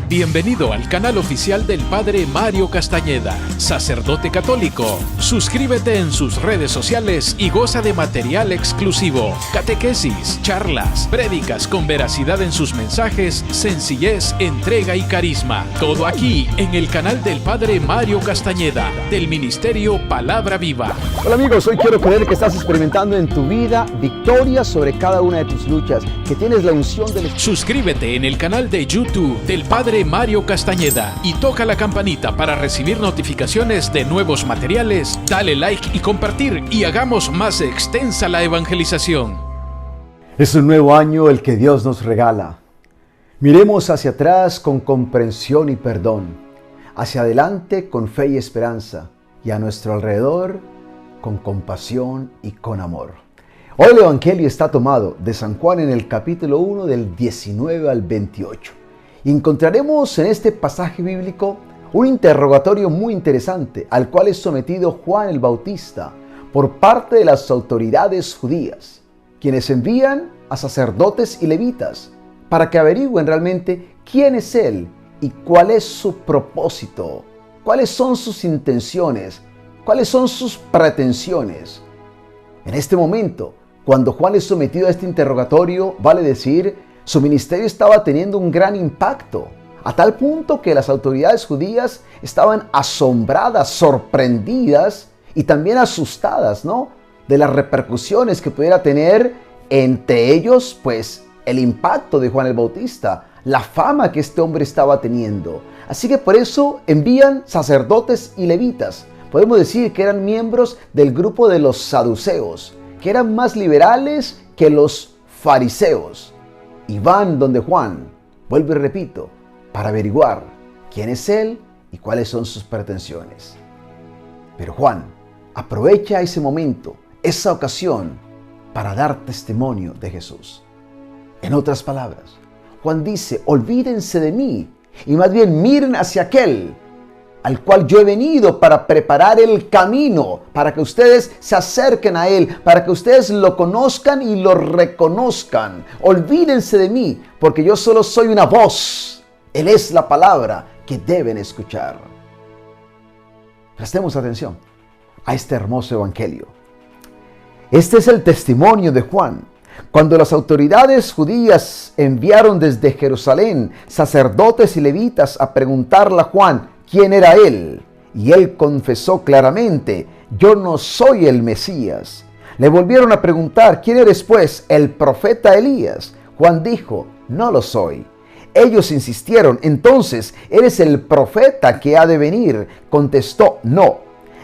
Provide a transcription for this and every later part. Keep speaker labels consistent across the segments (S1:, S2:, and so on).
S1: Bienvenido al canal oficial del Padre Mario Castañeda, sacerdote católico. Suscríbete en sus redes sociales y goza de material exclusivo, catequesis, charlas, prédicas con veracidad en sus mensajes, sencillez, entrega y carisma. Todo aquí en el canal del Padre Mario Castañeda, del Ministerio Palabra Viva.
S2: Hola amigos, hoy quiero creer que estás experimentando en tu vida victoria sobre cada una de tus luchas, que tienes la unción del Espíritu.
S1: Suscríbete en el canal de YouTube del Padre Mario Castañeda y toca la campanita para recibir notificaciones de nuevos materiales. Dale like y compartir y hagamos más extensa la evangelización.
S2: Es un nuevo año el que Dios nos regala. Miremos hacia atrás con comprensión y perdón, hacia adelante con fe y esperanza, y a nuestro alrededor con compasión y con amor. Hoy el Evangelio está tomado de San Juan en el capítulo 1 del 19 al 28. Y encontraremos en este pasaje bíblico un interrogatorio muy interesante al cual es sometido Juan el Bautista por parte de las autoridades judías, quienes envían a sacerdotes y levitas para que averigüen realmente quién es él y cuál es su propósito, cuáles son sus intenciones, cuáles son sus pretensiones. En este momento, cuando Juan es sometido a este interrogatorio, vale decir, su ministerio estaba teniendo un gran impacto, a tal punto que las autoridades judías estaban asombradas, sorprendidas y también asustadas, ¿no?, de las repercusiones que pudiera tener entre ellos, pues, el impacto de Juan el Bautista, la fama que este hombre estaba teniendo. Así que por eso envían sacerdotes y levitas. Podemos decir que eran miembros del grupo de los saduceos, que eran más liberales que los fariseos. Y van donde Juan, vuelvo y repito, para averiguar quién es él y cuáles son sus pretensiones. Pero Juan aprovecha ese momento, esa ocasión, para dar testimonio de Jesús. En otras palabras, Juan dice, olvídense de mí y más bien miren hacia aquel al cual yo he venido para preparar el camino, para que ustedes se acerquen a Él, para que ustedes lo conozcan y lo reconozcan. Olvídense de mí, porque yo solo soy una voz. Él es la palabra que deben escuchar. Prestemos atención a este hermoso evangelio. Este es el testimonio de Juan. Cuando las autoridades judías enviaron desde Jerusalén sacerdotes y levitas a preguntarle a Juan quién era él, y él confesó claramente, yo no soy el Mesías. Le volvieron a preguntar, ¿quién eres pues? El profeta Elías. Juan dijo, no lo soy. Ellos insistieron, entonces, ¿eres el profeta que ha de venir? Contestó, no.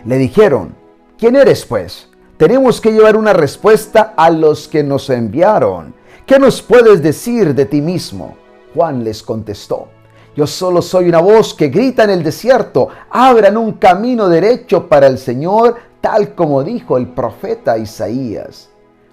S2: Le dijeron, ¿quién eres pues? Tenemos que llevar una respuesta a los que nos enviaron. ¿Qué nos puedes decir de ti mismo? Juan les contestó, yo solo soy una voz que grita en el desierto, abran un camino derecho para el Señor, tal como dijo el profeta Isaías.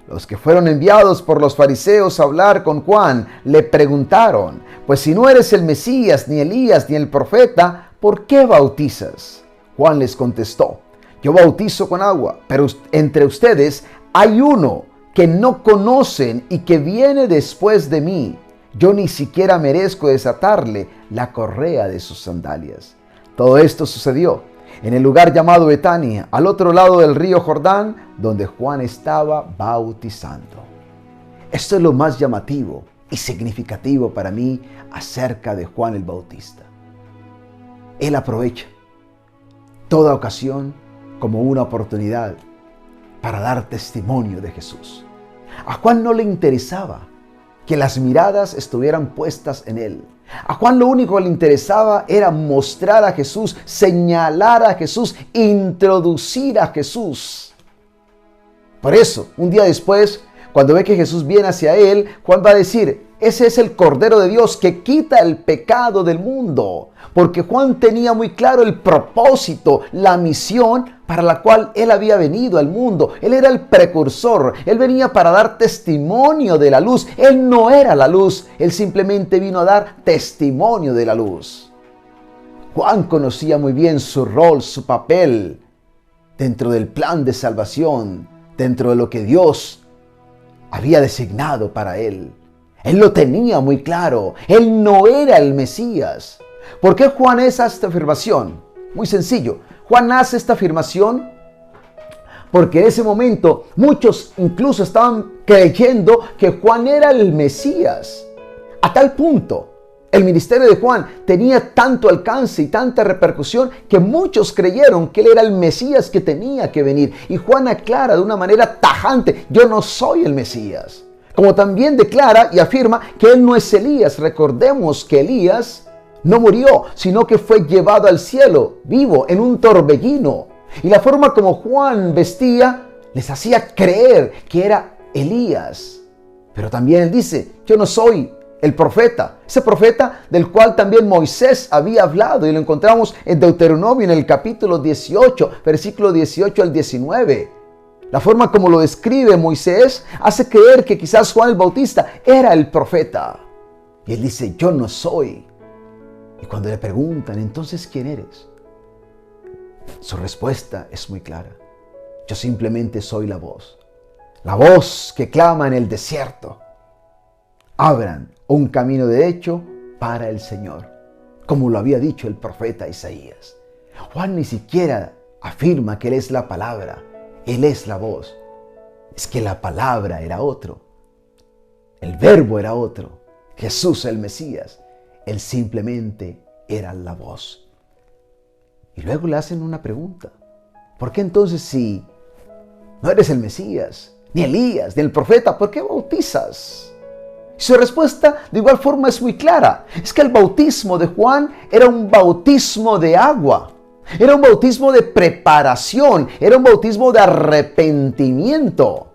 S2: Los que fueron enviados por los fariseos a hablar con Juan le preguntaron, pues si no eres el Mesías, ni Elías, ni el profeta, ¿por qué bautizas? Juan les contestó, yo bautizo con agua, pero entre ustedes hay uno que no conocen y que viene después de mí. Yo ni siquiera merezco desatarle la correa de sus sandalias. Todo esto sucedió en el lugar llamado Betania, al otro lado del río Jordán, donde Juan estaba bautizando. Esto es lo más llamativo y significativo para mí acerca de Juan el Bautista. Él aprovecha toda ocasión como una oportunidad para dar testimonio de Jesús. A Juan no le interesaba que las miradas estuvieran puestas en él. A Juan lo único que le interesaba era mostrar a Jesús, señalar a Jesús, introducir a Jesús. Por eso, un día después, cuando ve que Jesús viene hacia él, Juan va a decir, ese es el Cordero de Dios que quita el pecado del mundo. Porque Juan tenía muy claro el propósito, la misión para la cual él había venido al mundo. Él era el precursor, él venía para dar testimonio de la luz. Él no era la luz, él simplemente vino a dar testimonio de la luz. Juan conocía muy bien su rol, su papel dentro del plan de salvación, dentro de lo que Dios había designado para él. Él lo tenía muy claro. Él no era el Mesías. ¿Por qué Juan hace esta afirmación? Muy sencillo. Juan hace esta afirmación porque en ese momento muchos incluso estaban creyendo que Juan era el Mesías. A tal punto, el ministerio de Juan tenía tanto alcance y tanta repercusión que muchos creyeron que él era el Mesías que tenía que venir. Y Juan aclara de una manera tajante: yo no soy el Mesías. Como también declara y afirma que él no es Elías. Recordemos que Elías no murió, sino que fue llevado al cielo vivo en un torbellino. Y la forma como Juan vestía les hacía creer que era Elías. Pero también él dice: yo no soy el profeta, ese profeta del cual también Moisés había hablado, y lo encontramos en Deuteronomio en el capítulo 18, versículo 18 al 19. La forma como lo describe Moisés hace creer que quizás Juan el Bautista era el profeta. Y él dice: yo no soy. Y cuando le preguntan: entonces, ¿quién eres?, su respuesta es muy clara: yo simplemente soy la voz que clama en el desierto. Abran un camino de hecho para el Señor, como lo había dicho el profeta Isaías. Juan ni siquiera afirma que Él es la palabra, Él es la voz. Es que la palabra era otro, el verbo era otro, Jesús el Mesías. Él simplemente era la voz. Y luego le hacen una pregunta: ¿por qué entonces, si no eres el Mesías, ni Elías, ni el profeta, por qué bautizas? Su respuesta de igual forma es muy clara. Es que el bautismo de Juan era un bautismo de agua. Era un bautismo de preparación. Era un bautismo de arrepentimiento.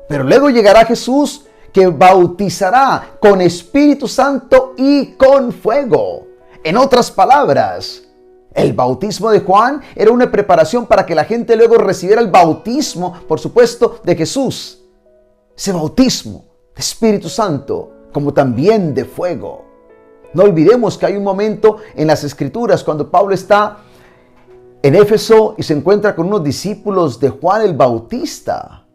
S2: Pero luego llegará Jesús, que bautizará con Espíritu Santo y con fuego. En otras palabras, el bautismo de Juan era una preparación para que la gente luego recibiera el bautismo, por supuesto, de Jesús. Ese bautismo de Espíritu Santo, como también de fuego. No olvidemos que hay un momento en las Escrituras cuando Pablo está en Éfeso y se encuentra con unos discípulos de Juan el Bautista,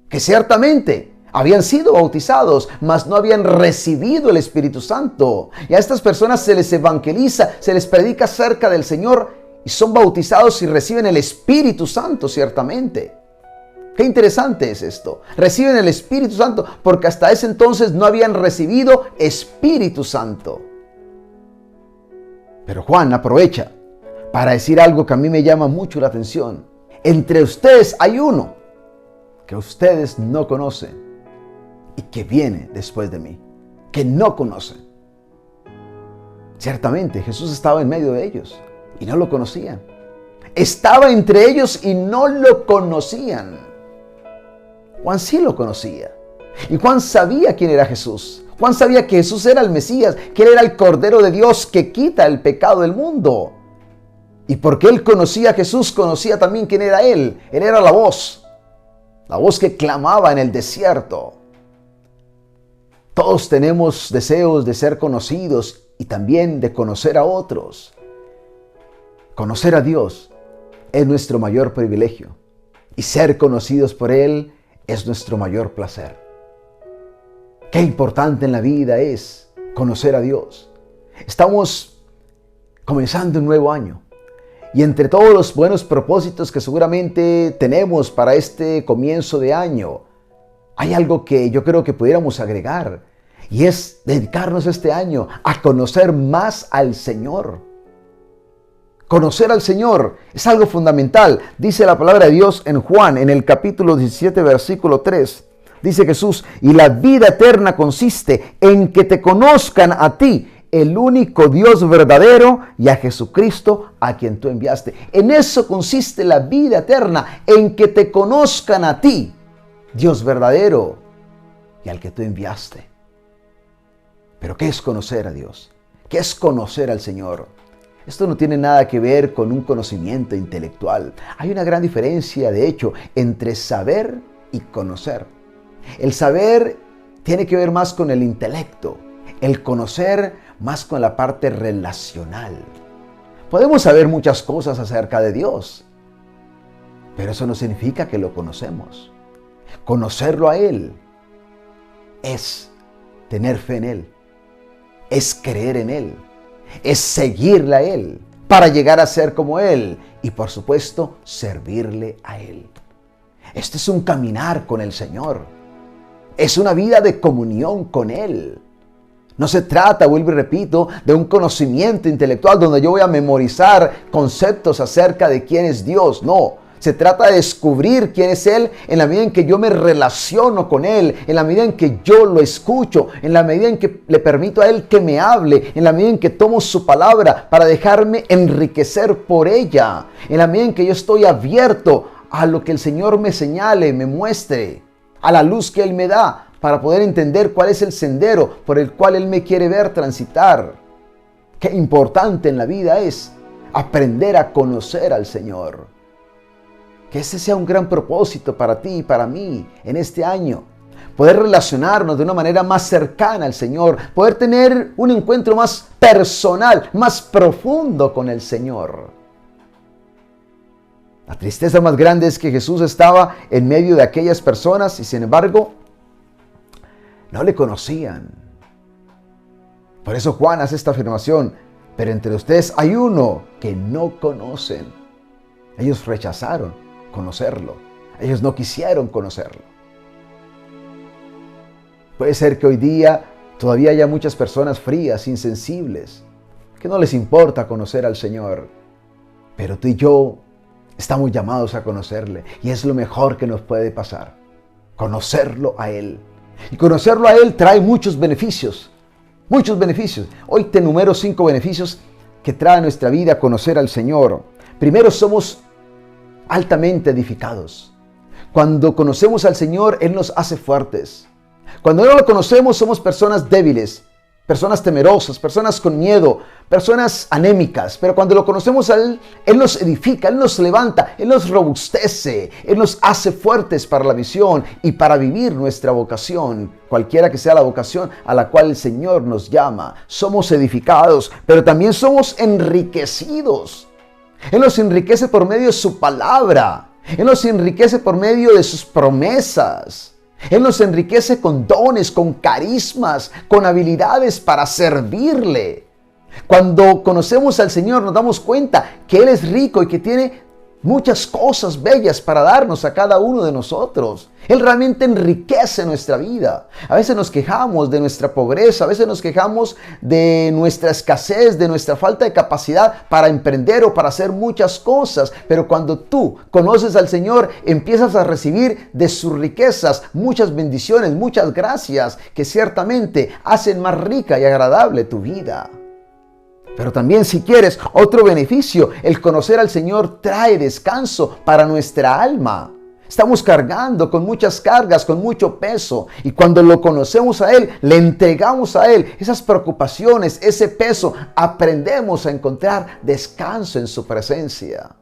S2: que ciertamente habían sido bautizados, mas no habían recibido el Espíritu Santo. Y a estas personas se les evangeliza, se les predica acerca del Señor y son bautizados y reciben el Espíritu Santo ciertamente. Qué interesante es esto. Reciben el Espíritu Santo porque hasta ese entonces no habían recibido Espíritu Santo. Pero Juan aprovecha para decir algo que a mí me llama mucho la atención. Entre ustedes hay uno que ustedes no conocen y que viene después de mí, que no conocen. Ciertamente Jesús estaba en medio de ellos y no lo conocían. Estaba entre ellos y no lo conocían. Juan sí lo conocía. Y Juan sabía quién era Jesús. Juan sabía que Jesús era el Mesías, que Él era el Cordero de Dios que quita el pecado del mundo. Y porque Él conocía a Jesús, conocía también quién era Él. Él era la voz que clamaba en el desierto. Todos tenemos deseos de ser conocidos y también de conocer a otros. Conocer a Dios es nuestro mayor privilegio y ser conocidos por Él es nuestro mayor placer. Qué importante en la vida es conocer a Dios. Estamos comenzando un nuevo año y entre todos los buenos propósitos que seguramente tenemos para este comienzo de año, hay algo que yo creo que pudiéramos agregar, y es dedicarnos este año a conocer más al Señor. Conocer al Señor es algo fundamental. Dice la palabra de Dios en Juan, en el capítulo 17, versículo 3. Dice Jesús: y la vida eterna consiste en que te conozcan a ti, el único Dios verdadero, y a Jesucristo a quien tú enviaste. En eso consiste la vida eterna, en que te conozcan a ti, Dios verdadero, y al que tú enviaste. Pero ¿qué es conocer a Dios? ¿Qué es conocer al Señor? Esto no tiene nada que ver con un conocimiento intelectual. Hay una gran diferencia, de hecho, entre saber y conocer. El saber tiene que ver más con el intelecto, el conocer más con la parte relacional. Podemos saber muchas cosas acerca de Dios, pero eso no significa que lo conocemos. Conocerlo a Él es tener fe en Él, es creer en Él, es seguirle a Él para llegar a ser como Él y por supuesto servirle a Él. Este es un caminar con el Señor, es una vida de comunión con Él. No se trata, vuelvo y repito, de un conocimiento intelectual donde yo voy a memorizar conceptos acerca de quién es Dios. No, se trata de descubrir quién es Él en la medida en que yo me relaciono con Él, en la medida en que yo lo escucho, en la medida en que le permito a Él que me hable, en la medida en que tomo su palabra para dejarme enriquecer por ella, en la medida en que yo estoy abierto a lo que el Señor me señale, me muestre, a la luz que Él me da, para poder entender cuál es el sendero por el cual Él me quiere ver transitar. Qué importante en la vida es aprender a conocer al Señor. Que ese sea un gran propósito para ti y para mí en este año. Poder relacionarnos de una manera más cercana al Señor. Poder tener un encuentro más personal, más profundo con el Señor. La tristeza más grande es que Jesús estaba en medio de aquellas personas y sin embargo no le conocían. Por eso Juan hace esta afirmación: pero entre ustedes hay uno que no conocen. Ellos rechazaron conocerlo. Ellos no quisieron conocerlo. Puede ser que hoy día todavía haya muchas personas frías, insensibles, que no les importa conocer al Señor. Pero tú y yo estamos llamados a conocerle y es lo mejor que nos puede pasar. Conocerlo a Él. Y conocerlo a Él trae muchos beneficios. Muchos beneficios. Hoy te enumero 5 beneficios que trae a nuestra vida conocer al Señor. Primero, somos altamente edificados. Cuando conocemos al Señor, Él nos hace fuertes. Cuando no lo conocemos, somos personas débiles, personas temerosas, personas con miedo, personas anémicas. Pero cuando lo conocemos a Él, Él nos edifica, Él nos levanta, Él nos robustece, Él nos hace fuertes para la misión y para vivir nuestra vocación, cualquiera que sea la vocación a la cual el Señor nos llama. Somos edificados, pero también somos enriquecidos. Él nos enriquece por medio de su palabra. Él nos enriquece por medio de sus promesas. Él nos enriquece con dones, con carismas, con habilidades para servirle. Cuando conocemos al Señor nos damos cuenta que Él es rico y que tiene muchas cosas bellas para darnos a cada uno de nosotros. Él realmente enriquece nuestra vida. A veces nos quejamos de nuestra pobreza, a veces nos quejamos de nuestra escasez, de nuestra falta de capacidad para emprender o para hacer muchas cosas. Pero cuando tú conoces al Señor, empiezas a recibir de sus riquezas muchas bendiciones, muchas gracias que ciertamente hacen más rica y agradable tu vida. Pero también, si quieres, otro beneficio, el conocer al Señor trae descanso para nuestra alma. Estamos cargando con muchas cargas, con mucho peso. Y cuando lo conocemos a Él, le entregamos a Él esas preocupaciones, ese peso, aprendemos a encontrar descanso en su presencia.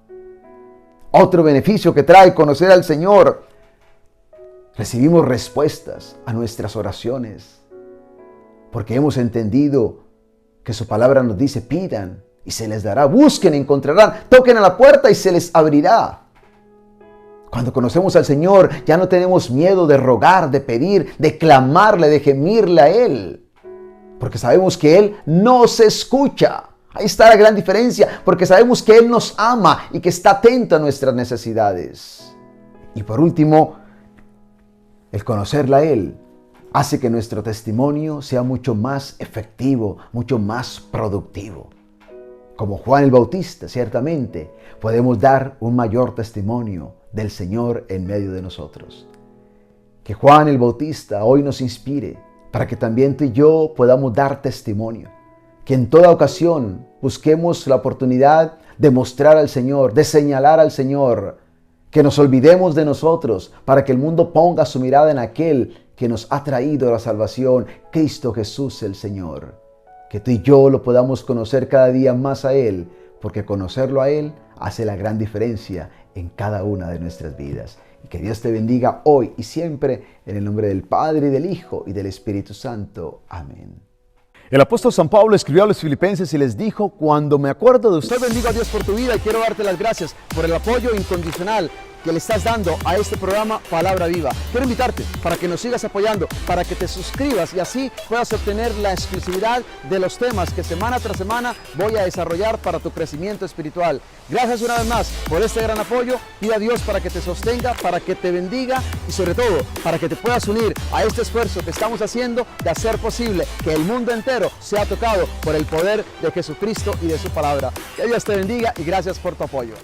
S2: Otro beneficio que trae conocer al Señor, recibimos respuestas a nuestras oraciones. Porque hemos entendido que su palabra nos dice: pidan y se les dará, busquen y encontrarán, toquen a la puerta y se les abrirá. Cuando conocemos al Señor, ya no tenemos miedo de rogar, de pedir, de clamarle, de gemirle a Él. Porque sabemos que Él nos escucha. Ahí está la gran diferencia, porque sabemos que Él nos ama y que está atento a nuestras necesidades. Y por último, el conocerle a Él hace que nuestro testimonio sea mucho más efectivo, mucho más productivo. Como Juan el Bautista, ciertamente, podemos dar un mayor testimonio del Señor en medio de nosotros. Que Juan el Bautista hoy nos inspire para que también tú y yo podamos dar testimonio. Que en toda ocasión busquemos la oportunidad de mostrar al Señor, de señalar al Señor. Que nos olvidemos de nosotros para que el mundo ponga su mirada en aquel que nos ha traído la salvación, Cristo Jesús el Señor. Que tú y yo lo podamos conocer cada día más a Él, porque conocerlo a Él hace la gran diferencia en cada una de nuestras vidas. Y que Dios te bendiga hoy y siempre, en el nombre del Padre, y del Hijo, y del Espíritu Santo. Amén. El apóstol San Pablo escribió a los filipenses y les dijo: cuando me acuerdo de usted, bendigo a Dios por tu vida y quiero darte las gracias por el apoyo incondicional que le estás dando a este programa Palabra Viva. Quiero invitarte para que nos sigas apoyando, para que te suscribas y así puedas obtener la exclusividad de los temas que semana tras semana voy a desarrollar para tu crecimiento espiritual. Gracias una vez más por este gran apoyo. Pide a Dios para que te sostenga, para que te bendiga y sobre todo para que te puedas unir a este esfuerzo que estamos haciendo de hacer posible que el mundo entero sea tocado por el poder de Jesucristo y de su palabra. Que Dios te bendiga y gracias por tu apoyo.